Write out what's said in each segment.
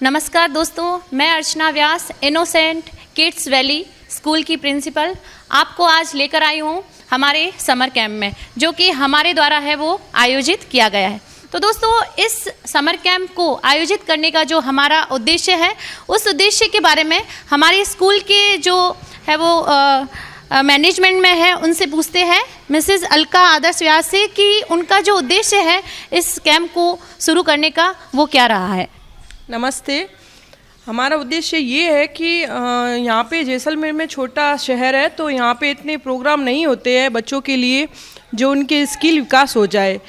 नमस्कार दोस्तों, मैं अर्चना व्यास, इनोसेंट किड्स वैली स्कूल की प्रिंसिपल आपको आज लेकर आई हूँ हमारे समर कैंप में, जो कि हमारे द्वारा है वो आयोजित किया गया है। तो दोस्तों, इस समर कैंप को आयोजित करने का जो हमारा उद्देश्य है, उस उद्देश्य के बारे में हमारे स्कूल के जो है वो मैनेजमेंट में है उनसे पूछते हैं, मिसेस अलका आदर्श व्यास से, कि उनका जो उद्देश्य है इस कैंप को शुरू करने का वो क्या रहा है। नमस्ते। हमारा उद्देश्य ये है कि यहाँ पे जैसलमेर में छोटा शहर है, तो यहाँ पे इतने प्रोग्राम नहीं होते हैं बच्चों के लिए जो उनके स्किल विकास हो जाए।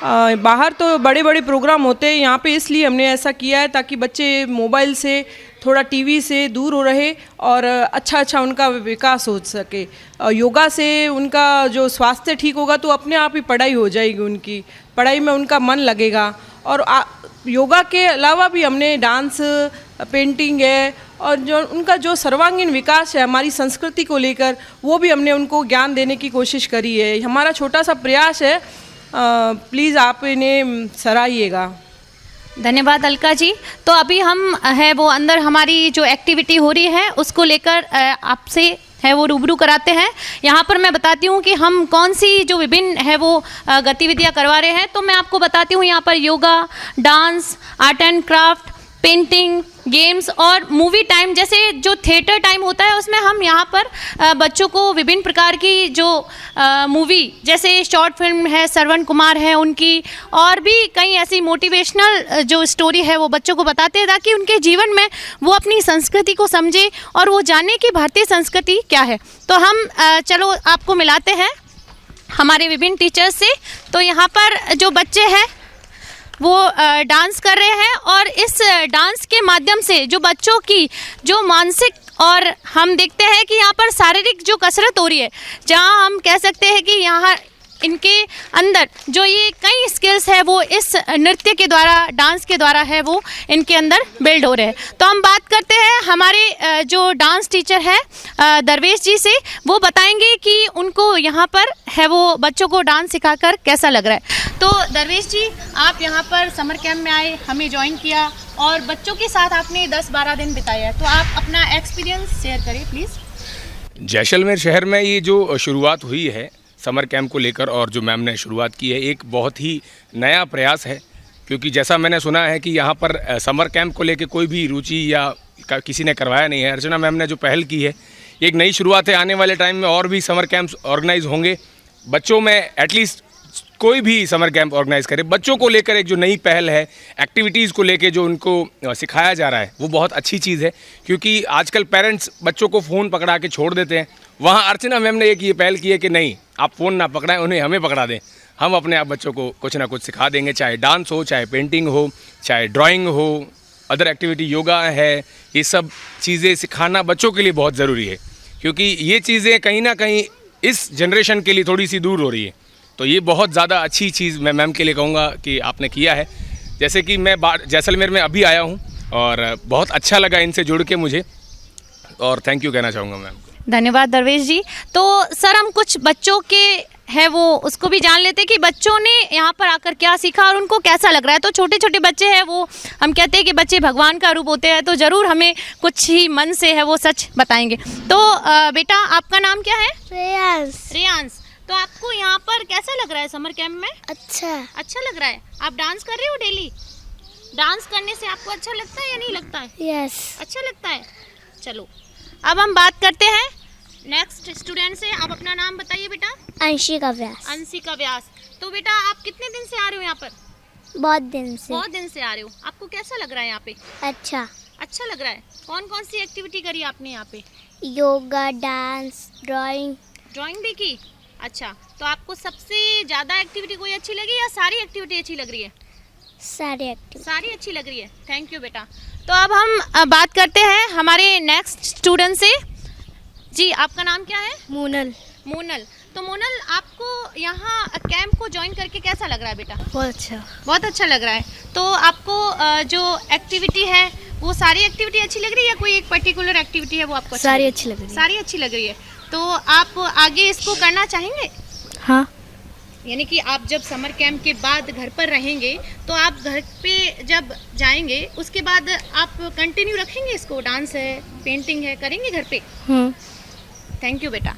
बाहर तो बड़े बड़े प्रोग्राम होते हैं, यहाँ पे इसलिए हमने ऐसा किया है ताकि बच्चे मोबाइल से, थोड़ा टीवी से दूर हो रहे और अच्छा उनका विकास हो सके। योगा से उनका जो स्वास्थ्य ठीक होगा तो अपने आप ही पढ़ाई हो जाएगी, उनकी पढ़ाई में उनका मन लगेगा। और योगा के अलावा भी हमने डांस, पेंटिंग है और जो उनका जो सर्वांगीण विकास है हमारी संस्कृति को लेकर, वो भी हमने उनको ज्ञान देने की कोशिश करी है। हमारा छोटा सा प्रयास है, प्लीज़ आप इन्हें सराहिएगा। धन्यवाद अलका जी। तो अभी हम है वो अंदर हमारी जो एक्टिविटी हो रही है उसको लेकर आपसे है वो रूबरू कराते हैं। यहाँ पर मैं बताती हूँ कि हम कौन सी जो विभिन्न है वो गतिविधियाँ करवा रहे हैं। तो मैं आपको बताती हूँ, यहाँ पर yoga, dance, art and craft, painting, games और मूवी टाइम जैसे जो थिएटर टाइम होता है, उसमें हम यहाँ पर बच्चों को विभिन्न प्रकार की जो मूवी, जैसे शॉर्ट फिल्म है, श्रवण कुमार है उनकी, और भी कई ऐसी मोटिवेशनल जो स्टोरी है वो बच्चों को बताते हैं, ताकि उनके जीवन में वो अपनी संस्कृति को समझे और वो जाने कि भारतीय संस्कृति क्या है। तो हम चलो आपको मिलाते हैं हमारे विभिन्न टीचर्स से। तो यहाँ पर जो बच्चे हैं वो डांस कर रहे हैं, और इस डांस के माध्यम से जो बच्चों की जो मानसिक, और हम देखते हैं कि यहाँ पर शारीरिक जो कसरत हो रही है, जहाँ हम कह सकते हैं कि यहाँ इनके अंदर जो ये कई स्किल्स है वो इस नृत्य के द्वारा, डांस के द्वारा है वो इनके अंदर बिल्ड हो रहे हैं। तो हम बात करते हैं हमारे जो डांस टीचर है दरवेश जी से। वो बताएंगे कि उनको यहाँ पर है वो बच्चों को डांस सिखाकर कैसा लग रहा है। तो दरवेश जी, आप यहाँ पर समर कैंप में आए, हमें ज्वाइन किया और बच्चों के साथ आपने 10-12 दिन बिताया है, तो आप अपना एक्सपीरियंस शेयर करें प्लीज़। जैसलमेर शहर में ये जो शुरुआत हुई है समर कैंप को लेकर, और जो मैम ने शुरुआत की है, एक बहुत ही नया प्रयास है। क्योंकि जैसा मैंने सुना है कि यहाँ पर समर कैंप को लेकर कोई भी रुचि या किसी ने करवाया नहीं है। अर्चना मैम ने जो पहल की है, एक नई शुरुआत है। आने वाले टाइम में और भी समर कैंप्स ऑर्गेनाइज होंगे। बच्चों में एटलीस्ट कोई भी समर कैंप ऑर्गेनाइज करे, बच्चों को लेकर एक जो नई पहल है, एक्टिविटीज़ को लेकर जो उनको सिखाया जा रहा है, वो बहुत अच्छी चीज़ है। क्योंकि आजकल पेरेंट्स बच्चों को फ़ोन पकड़ा के छोड़ देते हैं। वहाँ अर्चना मैम ने एक ये पहल की है कि नहीं, आप फ़ोन ना पकड़ाएं, उन्हें हमें पकड़ा दें, हम अपने आप बच्चों को कुछ ना कुछ सिखा देंगे। चाहे डांस हो, चाहे पेंटिंग हो, चाहे ड्राइंग हो, अदर एक्टिविटी, योगा है, ये सब चीज़ें सिखाना बच्चों के लिए बहुत ज़रूरी है। क्योंकि ये चीज़ें कहीं ना कहीं इस जनरेशन के लिए थोड़ी सी दूर हो रही है। तो ये बहुत ज़्यादा अच्छी चीज़ मैं मैम के लिए कहूँगा कि आपने किया है। जैसे कि मैं जैसलमेर में अभी आया हूँ और बहुत अच्छा लगा इनसे जुड़ के मुझे, और थैंक यू कहना चाहूँगा मैम को। धन्यवाद दरवेश जी। तो सर, हम कुछ बच्चों के है वो उसको भी जान लेते कि बच्चों ने यहाँ पर आकर क्या सीखा और उनको कैसा लग रहा है। तो छोटे छोटे बच्चे हैं, वो हम कहते हैं कि बच्चे भगवान का रूप होते हैं, तो ज़रूर हमें कुछ ही मन से है वो सच बताएंगे। तो बेटा, आपका नाम क्या है? रेयांश। तो आपको यहाँ पर कैसा लग रहा है समर कैंप में? अच्छा लग रहा है। आप डांस कर रहे हो डेली? डांस करने से आपको अच्छा लगता है या नहीं लगता है? यस, अच्छा लगता है। चलो, अब हम बात करते हैं नेक्स्ट स्टूडेंट से। आप अपना नाम बताइए बेटा। अंशिका व्यास। अंशिका व्यास। तो बेटा, आप कितने दिन से आ रहे हो यहाँ पर? बहुत दिन से। बहुत दिन से आ रहे हो। आपको कैसा लग रहा है यहाँ पे? अच्छा लग रहा है। कौन कौन सी एक्टिविटी करी आपने यहाँ पे? योगा, डांस, ड्राइंग भी की। अच्छा, तो आपको सबसे ज़्यादा एक्टिविटी कोई अच्छी लगी या सारी एक्टिविटी अच्छी लग रही है? सारी अच्छी लग रही है। थैंक यू बेटा। तो अब हम बात करते हैं हमारे नेक्स्ट स्टूडेंट से। जी, आपका नाम क्या है? मोनल। तो मोनल, आपको यहाँ कैंप को ज्वाइन करके कैसा लग रहा है बेटा? बहुत अच्छा लग रहा है। तो आपको जो एक्टिविटी है वो सारी एक्टिविटी अच्छी लग रही है या कोई एक पर्टिकुलर एक्टिविटी है वो आपको? सारी अच्छी लग रही है। सारी अच्छी लग रही है। तो आप आगे इसको करना चाहेंगे? हाँ। यानी कि आप जब समर कैंप के बाद घर पर रहेंगे तो आप घर पे जब जाएंगे उसके बाद आप कंटिन्यू रखेंगे इसको, डांस है, पेंटिंग है, करेंगे घर पे? थैंक यू बेटा।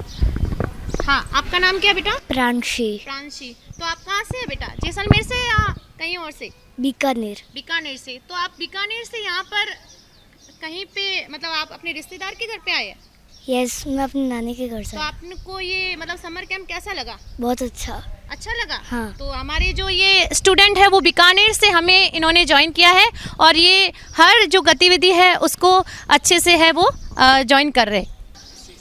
हाँ, आपका नाम क्या है बेटा? प्रांशी, प्रांशी। तो आप कहाँ से है बेटा? जैसलमेर से या कहीं और से? बीकानेर। बीकानेर से। तो आप बीकानेर से यहाँ पर कहीं पे, मतलब आप अपने रिश्तेदार के घर पे आए हैं? यस, मैं अपनी नानी के घर से। तो आपको ये मतलब समर कैंप कैसा लगा? बहुत अच्छा। अच्छा लगा? हाँ। तो हमारे जो ये स्टूडेंट है वो बीकानेर से हमें इन्होंने ज्वाइन किया है और ये हर जो गतिविधि है उसको अच्छे से है वो ज्वाइन कर रहे हैं।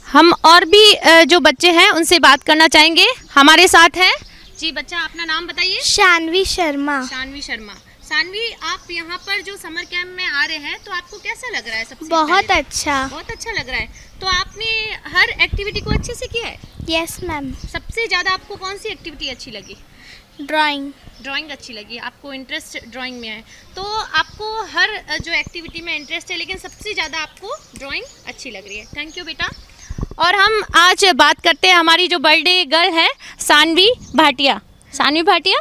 हम और भी जो बच्चे हैं उनसे बात करना चाहेंगे। हमारे साथ हैं जी। बच्चा अपना नाम बताइए। शानवी शर्मा। शानवी शर्मा। शानवी, आप यहाँ पर जो समर कैंप में आ रहे हैं तो आपको कैसा लग रहा है? सबसे बहुत पहले? अच्छा। बहुत अच्छा लग रहा है। तो आपने हर एक्टिविटी को अच्छे से किया है? Yes ma'am. सबसे ज़्यादा आपको कौन सी एक्टिविटी अच्छी लगी? ड्राइंग। ड्राइंग अच्छी लगी, आपको इंटरेस्ट ड्राइंग में है। तो आपको हर जो एक्टिविटी में इंटरेस्ट है लेकिन सबसे ज़्यादा आपको ड्राइंग अच्छी लग रही है। थैंक यू बेटा। और हम आज बात करते हैं हमारी जो बर्थडे गर्ल है सानवी भाटिया। सानवी भाटिया,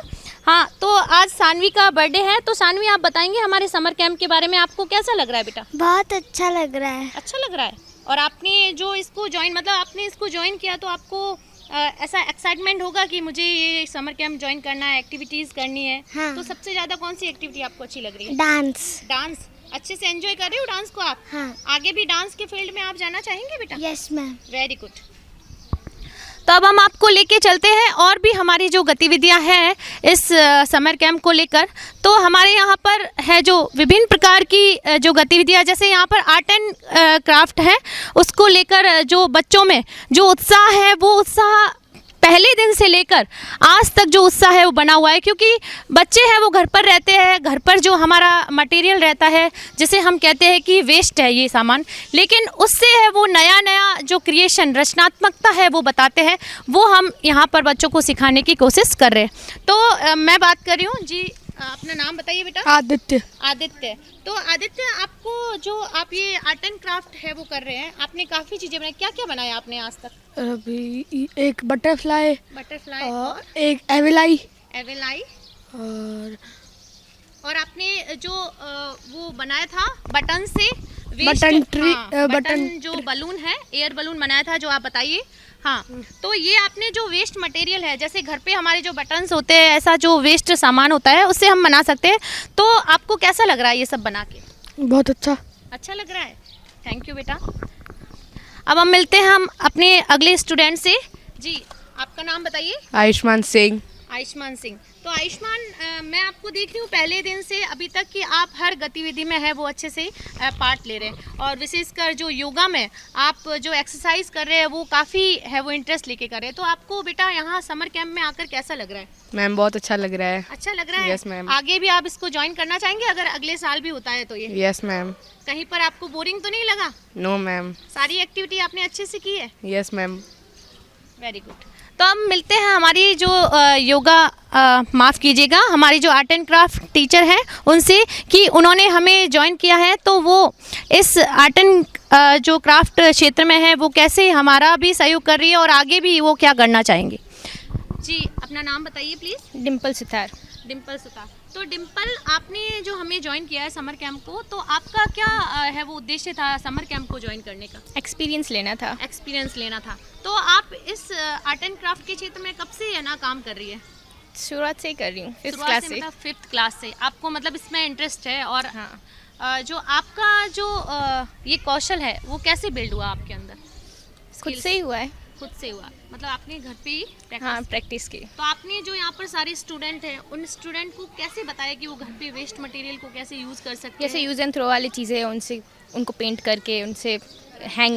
हाँ, तो आज सानवी का बर्थडे है। तो सानवी, आप बताएंगे हमारे समर कैंप के बारे में, आपको कैसा लग रहा है बेटा? बहुत अच्छा लग रहा है। अच्छा लग रहा है। और आपने जो इसको ज्वाइन, मतलब आपने इसको ज्वाइन किया तो आपको ऐसा एक्साइटमेंट होगा कि मुझे ये समर कैंप ज्वाइन करना है, एक्टिविटीज़ करनी है। हाँ। तो सबसे ज़्यादा कौन सी एक्टिविटी आपको अच्छी लग रही है? डांस। डांस। अच्छे से एंजॉय कर रहे हो डांस को आप? हाँ। आगे भी डांस के फील्ड में आप जाना चाहेंगे बेटा? Yes ma'am. Very good. तो अब हम आपको लेके चलते हैं और भी हमारी जो गतिविधियां हैं इस समर कैंप को लेकर। तो हमारे यहाँ पर है जो विभिन्न प्रकार की जो गतिविधियां, जैसे यहाँ पर आर्ट एंड क्राफ्ट है, उसको लेकर जो बच्चों में जो उत्साह है वो उत्साह पहले दिन से लेकर आज तक जो उत्साह है वो बना हुआ है। क्योंकि बच्चे हैं वो घर पर रहते हैं, घर पर जो हमारा मटेरियल रहता है जिसे हम कहते हैं कि वेस्ट है ये सामान, लेकिन उससे है वो नया नया जो क्रिएशन, रचनात्मकता है वो बताते हैं। वो हम यहाँ पर बच्चों को सिखाने की कोशिश कर रहे हैं। तो मैं बात कर रही हूँ जी। अपना नाम बताइए बेटा। आदित्य। आदित्य। तो आदित्य, आपको जो आप ये आर्ट एंड क्राफ्ट है वो कर रहे हैं, आपने काफ़ी चीज़ें बनाई, क्या क्या बनाया आपने आज तक? अभी एक बटरफ्लाई बटरफ्लाई और एक एविलाई एवेलाई, और आपने जो वो बनाया था बटन से, बटन ट्री, बटन बटन जो बलून है, एयर बलून बनाया था, जो आप बताइए। हाँ, तो ये आपने जो वेस्ट मटेरियल है, जैसे घर पे हमारे जो बटन्स होते हैं, ऐसा जो वेस्ट सामान होता है उससे हम बना सकते हैं। तो आपको कैसा लग रहा है ये सब बना के? बहुत अच्छा। अच्छा लग रहा है। थैंक यू बेटा। अब हम मिलते हैं हम अपने अगले स्टूडेंट से जी। आपका नाम बताइए। आयुष्मान सिंह। आयुष्मान सिंह। तो आयुष्मान, मैं आपको देख रही हूँ पहले दिन से अभी तक कि आप हर गतिविधि में है वो अच्छे से पार्ट ले रहे हैं, और विशेषकर जो योगा में आप जो एक्सरसाइज कर रहे हैं वो काफ़ी है वो इंटरेस्ट लेके कर रहे हैं। तो आपको बेटा यहाँ समर कैंप में आकर कैसा लग रहा है? मैम बहुत अच्छा लग रहा है। अच्छा लग रहा है। Yes, ma'am. आगे भी आप इसको ज्वाइन करना चाहेंगे अगर अगले साल भी होता है तो? ये यस मैम। कहीं पर आपको बोरिंग तो नहीं लगा? No ma'am. सारी एक्टिविटी आपने अच्छे से की है? Yes ma'am. Very good. तो अब मिलते हैं हमारी जो योगा, माफ़ कीजिएगा, हमारी जो आर्ट एंड क्राफ्ट टीचर हैं उनसे, कि उन्होंने हमें ज्वाइन किया है तो वो इस आर्ट एंड जो क्राफ्ट क्षेत्र में है वो कैसे हमारा भी सहयोग कर रही है और आगे भी वो क्या करना चाहेंगे। जी, अपना नाम बताइए प्लीज़। डिम्पल सितार। डिम्पल सुतार। तो डिम्पल, आपने जो हमें ज्वाइन किया है समर कैंप को, तो आपका क्या है वो उद्देश्य था समर कैंप को ज्वाइन करने का? एक्सपीरियंस लेना था। एक्सपीरियंस लेना था। तो आप इस आर्ट एंड क्राफ्ट के क्षेत्र में कब से है ना काम कर रही है? शुरुआत से ही कर रही हूँ, 5th शुरुआत क्लास से, से। मतलब 5th क्लास से आपको मतलब इसमें इंटरेस्ट है। और हाँ। जो आपका जो ये कौशल है वो कैसे बिल्ड हुआ आपके अंदर? खुद Skills? से ही हुआ है। खुद से हुआ, मतलब आपने घर पे ही practice हाँ, प्रैक्टिस की। तो आपने जो यहाँ पर सारे स्टूडेंट हैं उन स्टूडेंट को कैसे बताया कि वो घर पे वेस्ट मटेरियल को कैसे यूज़ कर सकते जैसे हैं? यूज़ एंड थ्रो वाली चीज़ें हैं, उनसे उनको पेंट करके उनसे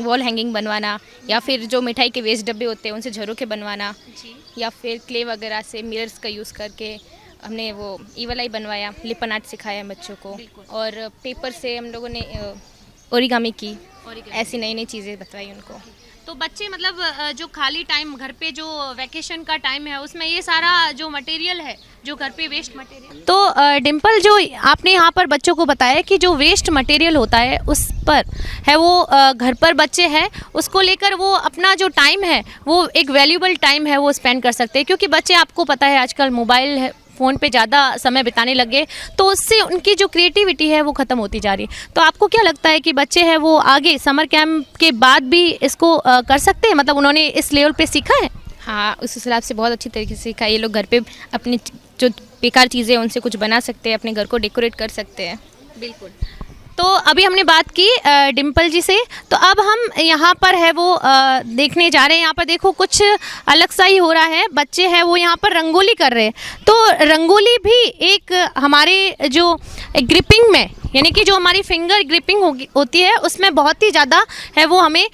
वॉल हैंगिंग बनवाना, या फिर जो मिठाई के वेस्ट डब्बे होते हैं उनसे झरोखे बनवाना, जी। या फिर क्ले वगैरह से मिरर्स का यूज़ करके हमने वो ईवलाई बनवाया, लिपन आर्ट सिखाया बच्चों को, बिल्कुल। और पेपर से हम लोगों ने ओरिगामी की। Origami। ऐसी नई नई चीज़ें बताई उनको। तो बच्चे मतलब जो खाली टाइम घर पे जो वैकेशन का टाइम है उसमें ये सारा जो मटेरियल है जो घर पे वेस्ट मटेरियल, तो डिम्पल जो आपने यहाँ पर बच्चों को बताया कि जो वेस्ट मटेरियल होता है उस पर है वो घर पर बच्चे हैं उसको लेकर वो अपना जो टाइम है वो एक वैल्यूबल टाइम है वो स्पेंड कर सकते हैं, क्योंकि बच्चे आपको पता है आजकल मोबाइल है फ़ोन पे ज़्यादा समय बिताने लग गए तो उससे उनकी जो क्रिएटिविटी है वो ख़त्म होती जा रही है। तो आपको क्या लगता है कि बच्चे हैं वो आगे समर कैंप के बाद भी इसको कर सकते हैं, मतलब उन्होंने इस लेवल पे सीखा है? हाँ, उस हिसाब से बहुत अच्छी तरीके से सीखा। ये लोग घर पे अपनी जो बेकार चीज़ें हैं उनसे कुछ बना सकते हैं, अपने घर को डेकोरेट कर सकते हैं। बिल्कुल। तो अभी हमने बात की डिम्पल जी से, तो अब हम यहाँ पर है वो देखने जा रहे हैं। यहाँ पर देखो कुछ अलग सा ही हो रहा है, बच्चे हैं वो यहाँ पर रंगोली कर रहे हैं। तो रंगोली भी एक हमारे जो ग्रिपिंग में यानी कि जो हमारी फिंगर ग्रिपिंग होती है उसमें बहुत ही ज़्यादा है वो हमें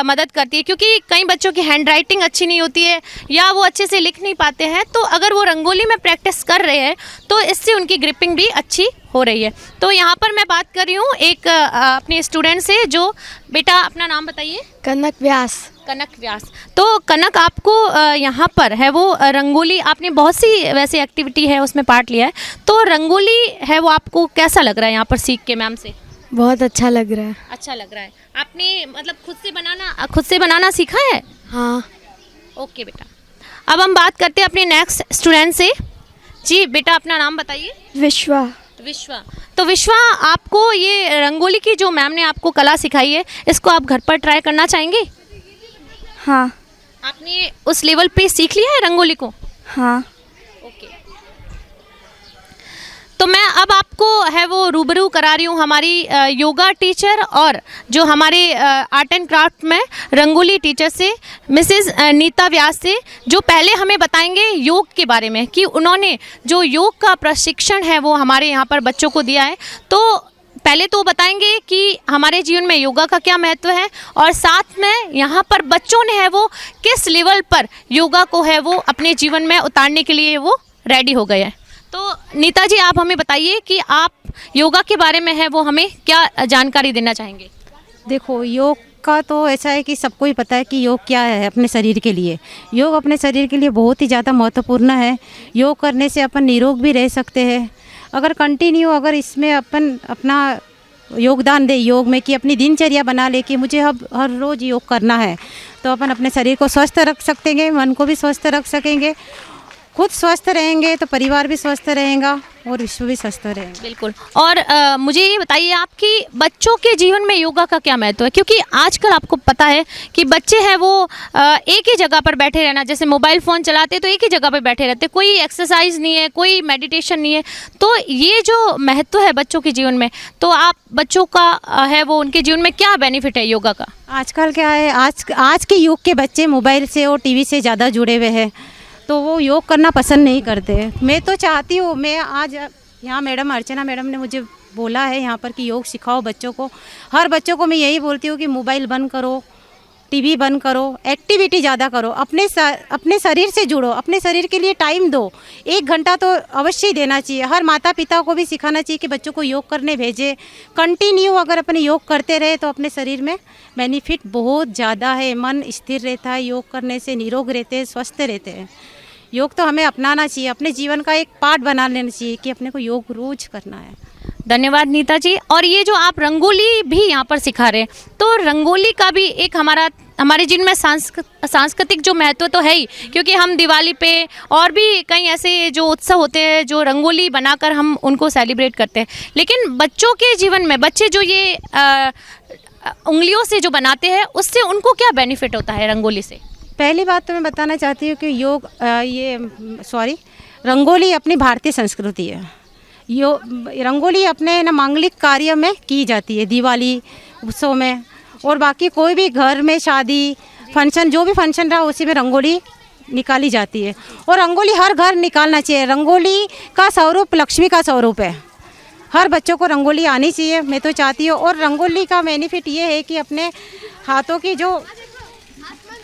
मदद करती है, क्योंकि कई बच्चों की हैंड राइटिंग अच्छी नहीं होती है या वो अच्छे से लिख नहीं पाते हैं, तो अगर वो रंगोली में प्रैक्टिस कर रहे हैं तो इससे उनकी ग्रिपिंग भी अच्छी हो रही है। तो यहाँ पर मैं बात कर रही हूँ एक अपने स्टूडेंट से, जो बेटा अपना नाम बताइए। कनक व्यास। कनक व्यास। तो कनक आपको यहाँ पर है वो रंगोली, आपने बहुत सी वैसे एक्टिविटी है उसमें पार्ट लिया है, तो रंगोली है वो आपको कैसा लग रहा है यहाँ पर सीख के मैम से? बहुत अच्छा लग रहा है। अच्छा लग रहा है। आपने मतलब खुद से बनाना सीखा है? हाँ। ओके बेटा। अब हम बात करते हैं अपने नेक्स्ट स्टूडेंट से। जी बेटा अपना नाम बताइए। विश्वा। विश्वा। तो विश्वा, आपको ये रंगोली की जो मैम ने आपको कला सिखाई है इसको आप घर पर ट्राई करना चाहेंगे? हाँ। आपने उस लेवल पे सीख लिया है रंगोली को? हाँ। ओके। तो मैं अब आपको है वो रूबरू करा रही हूँ हमारी योगा टीचर और जो हमारे आर्ट एंड क्राफ्ट में रंगोली टीचर से, मिसेस नीता व्यास से, जो पहले हमें बताएंगे योग के बारे में कि उन्होंने जो योग का प्रशिक्षण है वो हमारे यहाँ पर बच्चों को दिया है। तो पहले तो बताएंगे कि हमारे जीवन में योगा का क्या महत्व है और साथ में यहाँ पर बच्चों ने है वो किस लेवल पर योगा को है वो अपने जीवन में उतारने के लिए वो रेडी हो गए हैं। तो नीता जी आप हमें बताइए कि आप योगा के बारे में है वो हमें क्या जानकारी देना चाहेंगे? देखो, योग का तो ऐसा है कि सबको ही पता है कि योग क्या है अपने शरीर के लिए। योग अपने शरीर के लिए बहुत ही ज़्यादा महत्वपूर्ण है। योग करने से अपन निरोग भी रह सकते हैं। अगर कंटिन्यू अगर इसमें अपन अपना योगदान दे योग में कि अपनी दिनचर्या बना ले कि मुझे अब हर रोज़ योग करना है, तो अपन अपने शरीर को स्वस्थ रख सकेंगे, मन को भी स्वस्थ रख सकेंगे। खुद स्वस्थ रहेंगे तो परिवार भी स्वस्थ रहेगा और विश्व भी स्वस्थ रहेगा। बिल्कुल। और मुझे ये बताइए आपकी बच्चों के जीवन में योगा का क्या महत्व है? क्योंकि आजकल आपको पता है कि बच्चे हैं वो एक ही जगह पर बैठे रहना, जैसे मोबाइल फ़ोन चलाते तो एक ही जगह पर बैठे रहते, कोई एक्सरसाइज नहीं है, कोई मेडिटेशन नहीं है। तो ये जो महत्व है बच्चों के जीवन में, तो आप बच्चों का है वो उनके जीवन में क्या बेनिफिट है योगा का? आजकल क्या है, आज के युग के बच्चे मोबाइल से और टीवी से ज़्यादा जुड़े हुए हैं, तो वो योग करना पसंद नहीं करते। मैं तो चाहती हूँ, मैं आज यहाँ मैडम अर्चना मैडम ने मुझे बोला है यहाँ पर कि योग सिखाओ बच्चों को। हर बच्चों को मैं यही बोलती हूँ कि मोबाइल बंद करो, टीवी बंद करो, एक्टिविटी ज़्यादा करो, अपने शरीर से जुड़ो, अपने शरीर के लिए टाइम दो। 1 घंटा तो अवश्य ही देना चाहिए। हर माता पिता को भी सिखाना चाहिए कि बच्चों को योग करने भेजे। कंटिन्यू अगर अपने योग करते रहे तो अपने शरीर में बेनिफिट बहुत ज़्यादा है। मन स्थिर रहता है, योग करने से निरोग रहते हैं, स्वस्थ रहते हैं। योग तो हमें अपनाना चाहिए, अपने जीवन का एक पार्ट बना लेना चाहिए कि अपने को योग रोज करना है। धन्यवाद नीता जी। और ये जो आप रंगोली भी यहाँ पर सिखा रहे हैं, तो रंगोली का भी एक हमारे जीवन में सांस्कृतिक जो महत्व तो है ही, क्योंकि हम दिवाली पे और भी कई ऐसे जो उत्सव होते हैं जो रंगोली बनाकर हम उनको सेलिब्रेट करते हैं। लेकिन बच्चों के जीवन में बच्चे जो ये उंगलियों से जो बनाते हैं उससे उनको क्या बेनिफिट होता है रंगोली से? पहली बात तो मैं बताना चाहती हूँ कि रंगोली अपनी भारतीय संस्कृति है। रंगोली अपने मांगलिक कार्य में की जाती है, दिवाली उत्सव में, और बाकी कोई भी घर में शादी फंक्शन, जो भी फंक्शन रहा उसी में रंगोली निकाली जाती है। और रंगोली हर घर निकालना चाहिए। रंगोली का स्वरूप लक्ष्मी का स्वरूप है। हर बच्चों को रंगोली आनी चाहिए, मैं तो चाहती हूँ। और रंगोली का बेनिफिट ये है कि अपने हाथों की जो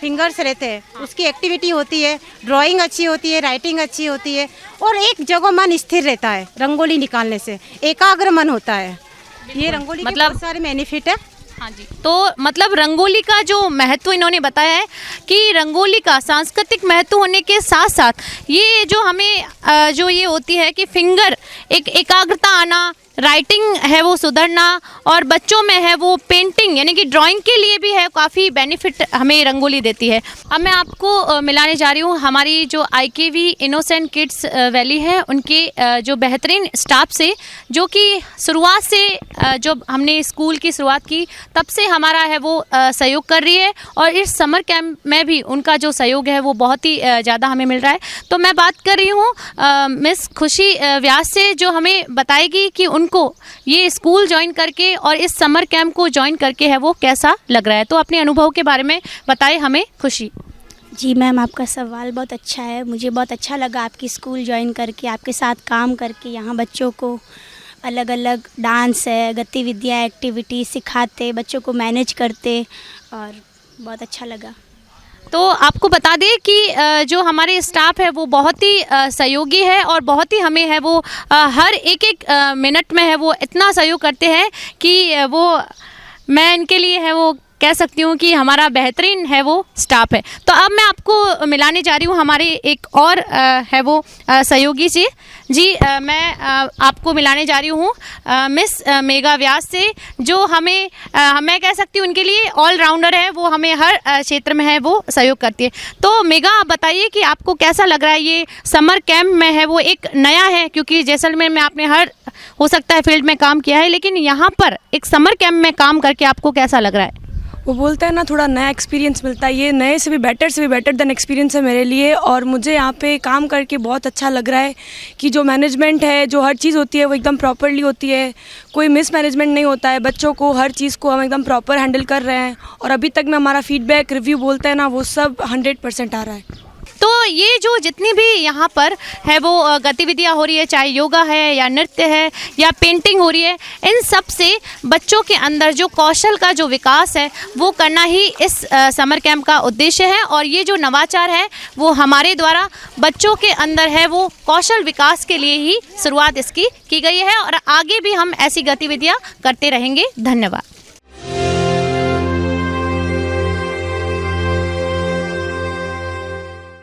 फिंगर्स रहते हैं उसकी एक्टिविटी होती है, ड्राइंग अच्छी होती है, राइटिंग अच्छी होती है, और एक जगह मन स्थिर रहता है। रंगोली निकालने से एकाग्र मन होता है। ये रंगोली के बहुत सारे बेनिफिट है। हाँ जी, तो मतलब रंगोली का जो महत्व इन्होंने बताया है कि रंगोली का सांस्कृतिक महत्व होने के साथ साथ ये जो हमें जो ये होती है कि फिंगर एक एकाग्रता आना, राइटिंग है वो सुधरना, और बच्चों में है वो पेंटिंग यानी कि ड्राइंग के लिए भी है काफ़ी बेनिफिट हमें रंगोली देती है। अब मैं आपको मिलाने जा रही हूँ हमारी जो IKV इनोसेंट किड्स वैली है उनके जो बेहतरीन स्टाफ से, जो कि शुरुआत से जब हमने स्कूल की शुरुआत की तब से हमारा है वो सहयोग कर रही है, और इस समर कैंप में भी उनका जो सहयोग है वो बहुत ही ज़्यादा हमें मिल रहा है। तो मैं बात कर रही हूँ मिस खुशी व्यास से, जो हमें बताएगी कि उनको ये स्कूल ज्वाइन करके और इस समर कैंप को ज्वाइन करके है वो कैसा लग रहा है। तो अपने अनुभव के बारे में बताए हमें खुशी। जी मैम, आपका सवाल बहुत अच्छा है। मुझे बहुत अच्छा लगा आपकी स्कूल ज्वाइन करके, आपके साथ काम करके। यहाँ बच्चों को अलग अलग डांस है, गतिविधियाँ, एक्टिविटी सिखाते, बच्चों को मैनेज करते, और बहुत अच्छा लगा। तो आपको बता दें कि जो हमारे स्टाफ है वो बहुत ही सहयोगी है, और बहुत ही हमें है वो हर एक एक मिनट में है वो इतना सहयोग करते हैं कि वो मैं इनके लिए है वो कह सकती हूँ कि हमारा बेहतरीन है वो स्टाफ है। तो अब मैं आपको मिलाने जा रही हूँ हमारे एक और है वो सहयोगी से। जी मैं आपको मिलाने जा रही हूँ मिस मेघा व्यास से, जो हमें मैं कह सकती हूँ उनके लिए ऑलराउंडर है, वो हमें हर क्षेत्र में है वो सहयोग करती है। तो मेघा, आप बताइए कि आपको कैसा लग रहा है ये समर कैंप में है वो एक नया है, क्योंकि जैसलमेर में आपने हर हो सकता है फील्ड में काम किया है, लेकिन यहाँ पर एक समर कैंप में काम करके आपको कैसा लग रहा है? वो बोलता है ना, थोड़ा नया एक्सपीरियंस मिलता है। ये नए से भी बेटर देन एक्सपीरियंस है मेरे लिए, और मुझे यहाँ पे काम करके बहुत अच्छा लग रहा है कि जो मैनेजमेंट है, जो हर चीज़ होती है वो एकदम प्रॉपरली होती है, कोई मिस मैनेजमेंट नहीं होता है। बच्चों को हर चीज़ को हम एकदम प्रॉपर हैंडल कर रहे हैं, और अभी तक में हमारा फीडबैक रिव्यू बोलता है ना, वो सब 100% आ रहा है। तो ये जो जितनी भी यहाँ पर है वो गतिविधियाँ हो रही है, चाहे योगा है या नृत्य है या पेंटिंग हो रही है, इन सब से बच्चों के अंदर जो कौशल का जो विकास है वो करना ही इस समर कैंप का उद्देश्य है। और ये जो नवाचार है वो हमारे द्वारा बच्चों के अंदर है वो कौशल विकास के लिए ही शुरुआत इसकी की गई है, और आगे भी हम ऐसी गतिविधियाँ करते रहेंगे। धन्यवाद।